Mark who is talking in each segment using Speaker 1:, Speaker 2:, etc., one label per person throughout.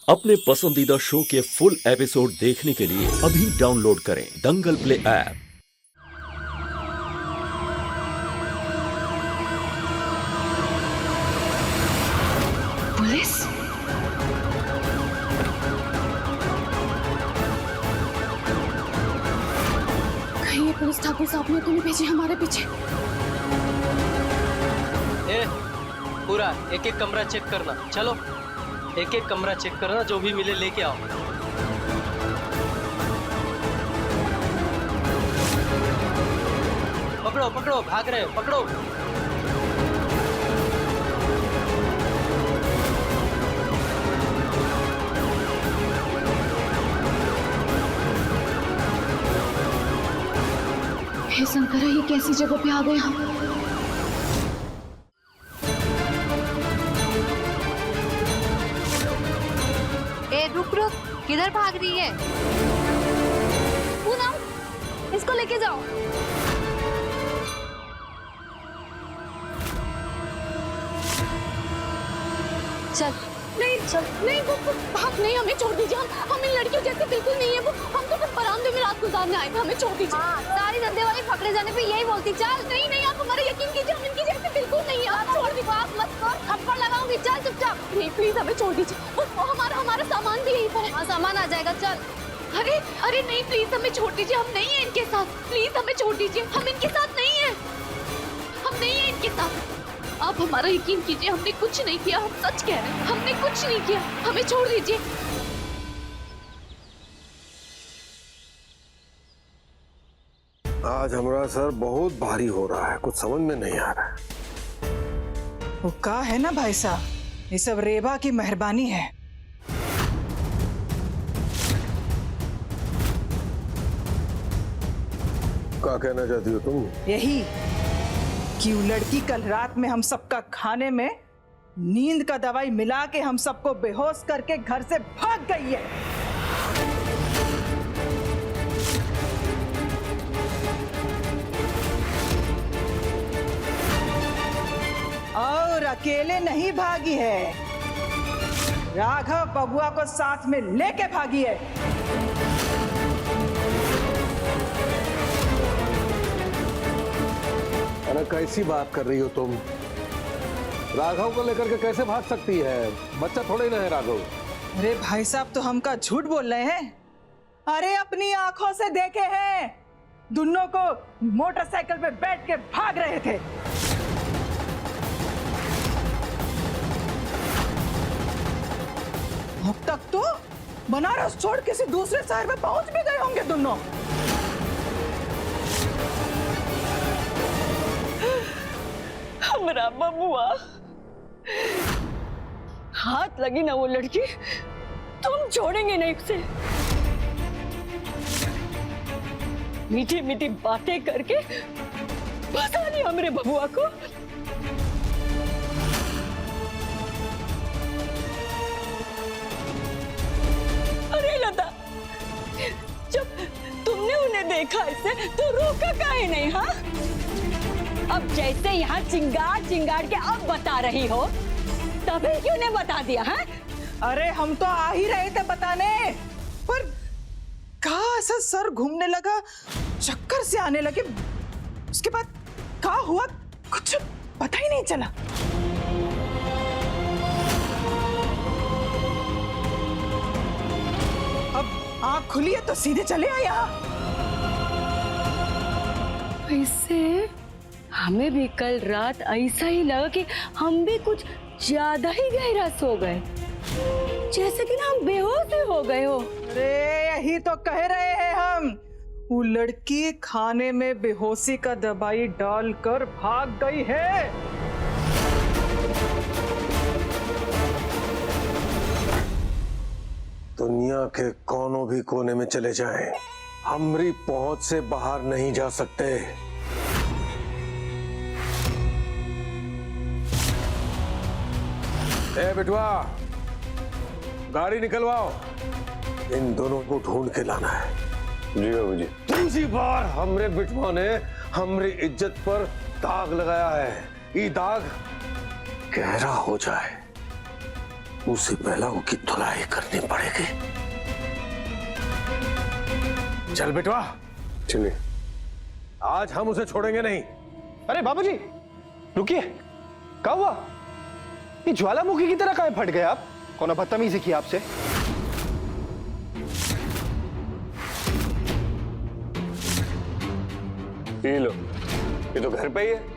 Speaker 1: अपने पसंदीदा शो के फुल एपिसोड देखने के लिए अभी डाउनलोड करें दंगल प्ले ऐप।
Speaker 2: पुलिस? कहीं ये पुलिस ठाकुर साहब ने तो नहीं भेजे हमारे पीछे।
Speaker 3: पूरा एक एक कमरा चेक करना। चलो एक एक कमरा चेक करना, जो भी मिले लेके आओ। पकड़ो पकड़ो, भाग रहे हो, पकड़ो।
Speaker 2: हे शंकर, ये कैसी जगह पे आ गए हम?
Speaker 4: रुक रुक, किधर भाग रही है?
Speaker 2: पूनम, इसको लेके जाओ।
Speaker 4: चल।
Speaker 2: नहीं चल, नहीं वो भाग नहीं, हमें छोड़ दीजिए। हम इन लड़कियों जैसे बिल्कुल नहीं है। वो हम तो सिर्फ बरामदे में रात गुजारने आए थे, हमें छोड़ दीजिए।
Speaker 4: हाँ, सारी धंधे वाली पकड़े जाने पे यही बोलती। चल।
Speaker 2: नहीं नहीं, आप हमारा यकीन कीजिए, हम इनकी जैसे बिल्कुल नहीं है। आप छोड़ दीजिए।
Speaker 4: बात मत कर, थप्पड़ लगाऊंगी। चल चुपचाप।
Speaker 2: नहीं प्लीज, हमें छोड़ दीजिए। वो हमारा सामान भी यहीं पर है।
Speaker 4: हाँ, सामान आ जाएगा। चल।
Speaker 2: अरे अरे नहीं प्लीज, हमें छोड़ दीजिए। हम नहीं है इनके साथ। प्लीज हमें छोड़ दीजिए, हम इनके साथ नहीं है। हम नहीं है इनके साथ। आप हमारा यकीन कीजिए, हमने कुछ नहीं किया। हम सच कह रहे हैं, हमने कुछ नहीं किया। हमें छोड़ दीजिए।
Speaker 5: आज हमारा सर बहुत भारी हो रहा है, कुछ समझ में नहीं आ रहा है।
Speaker 6: वो का है ना भाई साहब, ये सब रेबा की मेहरबानी है।
Speaker 5: क्या कहना चाहती हो तुम?
Speaker 6: यही कि वो लड़की कल रात में हम सबका खाने में नींद का दवाई मिला के हम सबको बेहोश करके घर से भाग गई है। और अकेले नहीं भागी है, राघव बबुआ को साथ में लेके भागी है।
Speaker 5: अरे कैसी बात कर रही हो तुम? राघव को लेकर के कैसे भाग सकती है? बच्चा थोड़े ना है राघव।
Speaker 6: अरे भाई साहब, तो हमका झूठ बोल रहे हैं? अरे अपनी आंखों से देखे हैं, दोनों को मोटरसाइकिल पे बैठ के भाग रहे थे। अब तक तो बनारस छोड़ किसी दूसरे शहर में पहुंच भी गए होंगे दोनों।
Speaker 7: हमरा बबुआ, हाथ लगी ना वो लड़की तो हम छोड़ेंगे नहीं उसे। मीठी मीठी बातें करके फंसा लिया हमरे बबुआ को। अरे लता, जब तुमने उन्हें देखा ऐसे तो रोका काहे नहीं? हाँ, अब जैसे यहाँ चिंगार चिंगार के अब बता रही हो, तभी क्यों ने बता दिया? है?
Speaker 6: अरे हम तो आ ही रहे थे बताने, पर कहा ऐसा सर घूमने लगा, चक्कर से आने लगे। उसके बाद क्या हुआ कुछ पता ही नहीं चला। अब आँख खुली है तो सीधे चले आए यहाँ।
Speaker 7: वैसे हमें भी कल रात ऐसा ही लगा कि हम भी कुछ ज्यादा ही गहरा सो गए, जैसे कि ना हम बेहोश ही हो गए हो।
Speaker 6: अरे यही तो कह रहे हैं हम, वो लड़की खाने में बेहोशी का दवाई डालकर भाग गई है।
Speaker 5: दुनिया के कोनों भी कोने में चले जाएं, हमारी पहुंच से बाहर नहीं जा सकते। ए बिटवा, गाड़ी निकलवाओ, इन दोनों को ढूंढ के लाना है। जी बाबू जी। दूसरी बार हमरे बिटवा ने हमरी इज्जत पर दाग लगाया है, ये दाग गहरा हो जाए उससे पहला उनकी धुलाई करनी पड़ेगी। चल बेटवा, चलिए। आज हम उसे छोड़ेंगे नहीं।
Speaker 8: अरे बाबूजी रुकिए, क्या हुआ? ये ज्वालामुखी की तरह काहे फट गए आप? कौन बदतमीजी की आपसे?
Speaker 5: पी लो, ये तो घर पे ही है।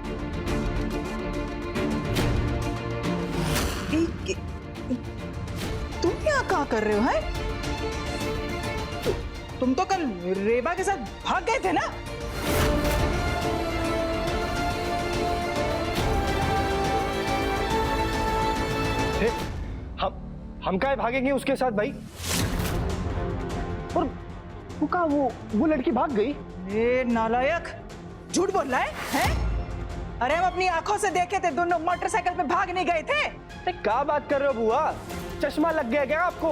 Speaker 6: तुम यहाँ क्या कर रहे हो? हैं? तुम तो कल रेबा के साथ भाग गए थे ना?
Speaker 8: हम काहे भागेंगे उसके साथ भाई? और वो लड़की भाग गई?
Speaker 6: ए नालायक, झूठ बोल रहा है? हैं? अरे हम अपनी आंखों से देखे थे, दोनों मोटरसाइकिल पे भाग नहीं गए थे।
Speaker 8: क्या बात कर रहे हो बुआ? चश्मा लग गया क्या आपको?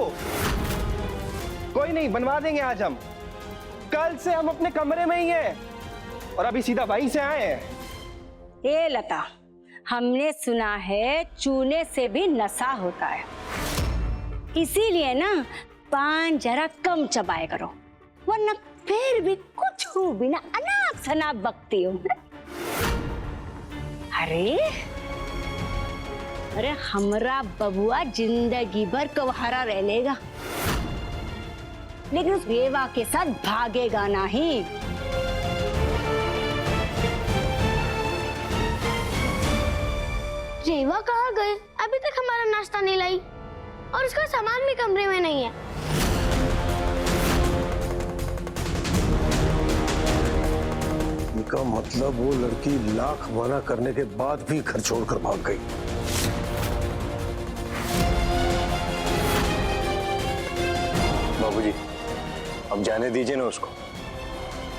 Speaker 8: कोई नहीं, बनवा देंगे आज हम। कल से हम अपने कमरे में ही हैं और अभी सीधा वहीं से आए हैं।
Speaker 7: ए लता, हमने सुना है चूने से भी नशा होता है, इसीलिए ना पान जरा कम चबाए करो, वरना फिर भी कुछ हो बिना अनाप शनाप बकती हो। अरे हमरा बबुआ जिंदगी भर कवारा रह लेगा, लेकिन उस रेवा के साथ भागेगा नहीं।
Speaker 9: रेवा कहाँ गए? अभी तक हमारा नाश्ता नहीं लाई और उसका सामान भी कमरे में नहीं है।
Speaker 5: इनका मतलब वो लड़की लाख मना करने के बाद भी घर छोड़कर भाग गई।
Speaker 8: बाबूजी अब जाने दीजिए ना उसको,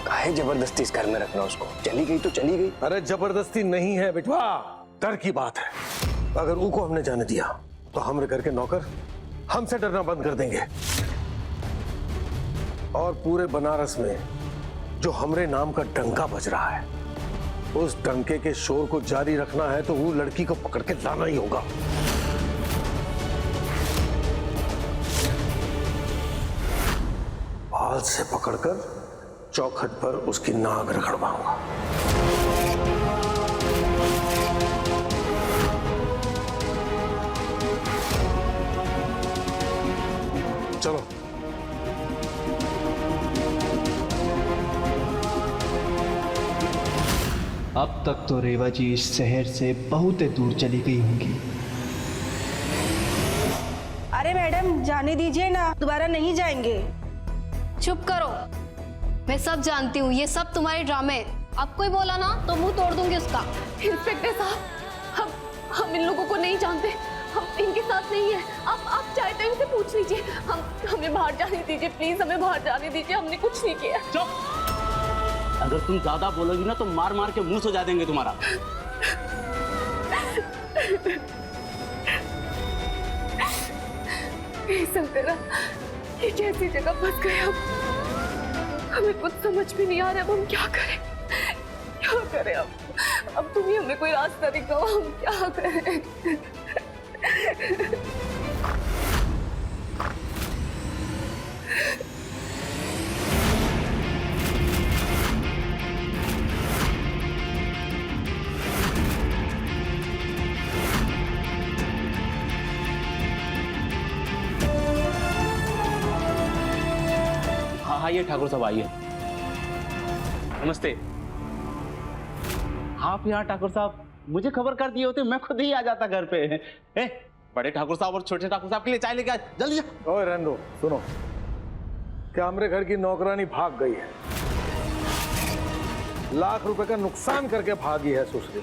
Speaker 8: काहे जबरदस्ती इस घर में रखना उसको? चली गई तो चली गई।
Speaker 5: अरे जबरदस्ती नहीं है बेटवा, डर की बात है। अगर उनको हमने जाने दिया तो हमारे घर के नौकर हमसे डरना बंद कर देंगे और पूरे बनारस में जो हमरे नाम का डंका बज रहा है, उस डंके के शोर को जारी रखना है तो वो लड़की को पकड़ के लाना ही होगा। बाल से पकड़कर चौखट पर उसकी नाक रगड़वाऊंगा। चलो।
Speaker 10: अब तक तो रेवा जी इस शहर से बहुत दूर चली गई होंगी।
Speaker 11: अरे मैडम जाने दीजिए ना, दोबारा नहीं जाएंगे।
Speaker 2: चुप करो, मैं सब जानती हूँ, ये सब तुम्हारे ड्रामे। अब कोई बोला ना तो मुंह तोड़ दूंगी उसका। इंस्पेक्टर साहब, हम इन लोगों को नहीं जानते, हम इनके साथ नहीं है। आप चाहे तो इनसे पूछ लीजिए। हमें बाहर जाने दीजिए प्लीज, हमें बाहर जाने दीजिए, हमने कुछ नहीं किया।
Speaker 3: चुप! अगर तुम ज्यादा बोलोगी ना तो मार मार के मुंह सजा देंगे तुम्हारा।
Speaker 2: तेरा ये कैसी जगह फंस गए हम? हमें कुछ समझ भी नहीं आ रहा, अब हम क्या करें? क्या करें अब तुम ही हमें कोई रास्ता दिखाओ, हम क्या करें?
Speaker 3: आइए ठाकुर साहब आइए। नमस्ते। आप यहाँ ठाकुर साहब, मुझे खबर कर दिए होते मैं खुद ही आ जाता घर पे। बड़े ठाकुर साहब और छोटे ठाकुर साहब के लिए चाय लेके आ, जल्दी।
Speaker 5: ओए रहने दो, सुनो, क्या हमारे घर की नौकरानी भाग गई है, लाख रुपए का नुकसान करके भागी है सुसरी,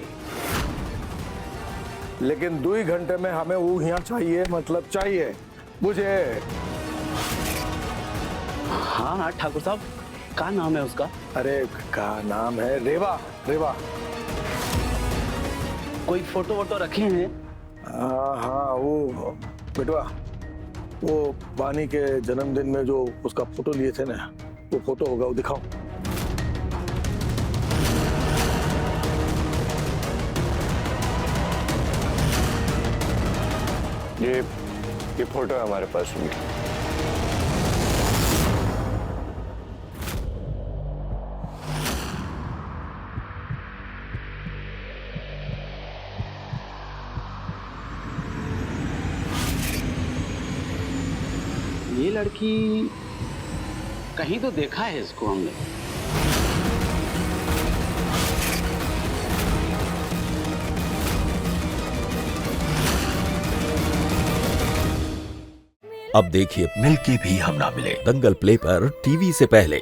Speaker 5: लेकिन 2 घंटे में हमें वो यहाँ चाहिए, मतलब चाहिए मुझे।
Speaker 3: हाँ ठाकुर साहब, क्या नाम है उसका?
Speaker 5: अरे क्या नाम है? रेवा। रेवा।
Speaker 3: कोई फोटो वोटो रखे हैं?
Speaker 5: हाँ वो बेटवा, वो बानी के जन्मदिन में जो उसका फोटो लिए थे ना, वो फोटो होगा, वो दिखाओ। ये फोटो है हमारे पास भी।
Speaker 12: ये लड़की कहीं तो देखा है इसको हमने।
Speaker 1: अब देखिए मिलके भी हम ना मिले दंगल प्ले पर टीवी से पहले।